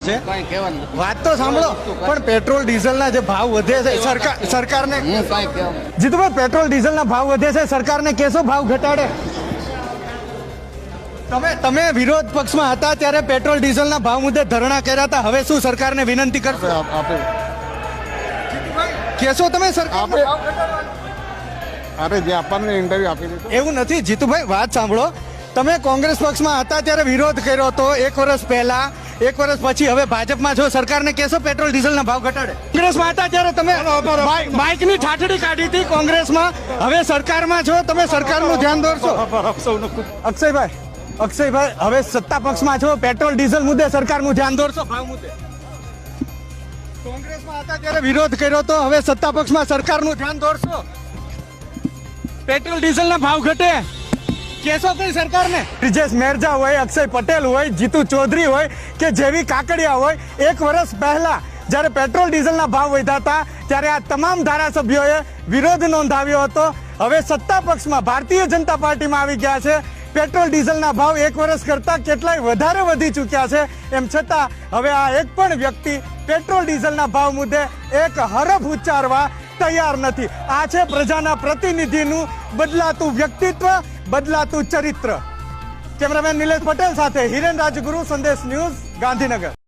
વાત તો સાંભળો, પણ પેટ્રોલ ડીઝલના જે ભાવ વધે છે સરકારને જીતુભાઈ, પેટ્રોલ ડીઝલના ભાવ વધે છે, સરકારને કેસો ભાવ ઘટાડે? તમે વિરોધ પક્ષમાં હતા ત્યારે પેટ્રોલ ડીઝલના ભાવ મુદ્દે ધરણા કર્યા હતા, હવે શું સરકારને વિનંતી કરશો? કેસો તમે સરકારને ભાવ ઘટાડવાના? અરે જે આપણને ઇન્ટરવ્યુ આપી દીધું એવું નથી જીતુભાઈ, વાત સાંભળો. તમે કોંગ્રેસ પક્ષમાં હતા ત્યારે વિરોધ કર્યો હતો 1 વર્ષ પહેલા, 1 વર્ષ પછી હવે ભાજપમાં છો, સરકારને કેસો પેટ્રોલ ડીઝલના ભાવ ઘટાડે? કોંગ્રેસમાં હતા ત્યારે તમે બાઇકની ઠાઠડી કાઢી હતી કોંગ્રેસમાં, હવે સરકારમાં છો, તમે સરકારનું ધ્યાન દોરશો? અક્ષયભાઈ, હવે સત્તા પક્ષમાં છો, પેટ્રોલ ડીઝલ મુદ્દે સરકારનું ધ્યાન દોરશો? ભાવ મુદ્દે કોંગ્રેસમાં હતા ત્યારે વિરોધ કર્યો તો, હવે સત્તા પક્ષમાં સરકારનું ધ્યાન દોરશો? પેટ્રોલ ડીઝલના ભાવ ઘટે, કેસો કઈ સરકારને? બ્રિજેશ મેરજા હોય, અક્ષય પટેલ હોય, જીતુ ચૌધરી હોય કે જેવી કાકડિયા હોય, 1 વર્ષ પહેલા જ્યારે પેટ્રોલ ડીઝલના ભાવ વધ્યા હતા ત્યારે આ તમામ ધારાસભ્યોએ વિરોધ નોંધાવ્યો હતો. હવે સત્તા પક્ષમાં ભારતીય જનતા પાર્ટીમાં આવી ગયા છે. પેટ્રોલ ડીઝલના ભાવ 1 વર્ષ કરતા કેટલાય વધારે વધી ચૂક્યા છે. એમ છતાં હવે આ એક પણ વ્યક્તિ પેટ્રોલ ડીઝલના ભાવ મુદ્દે એક હરફ ઉચ્ચારવા તૈયાર નથી. આ છે પ્રજાના પ્રતિનિધિનું બદલાતું વ્યક્તિત્વ, બદલાતું ચરિત્ર. કેમેરામેન નિલેશ પટેલ સાથે હિરેન રાજગુરુ, સંદેશ ન્યૂઝ, ગાંધીનગર.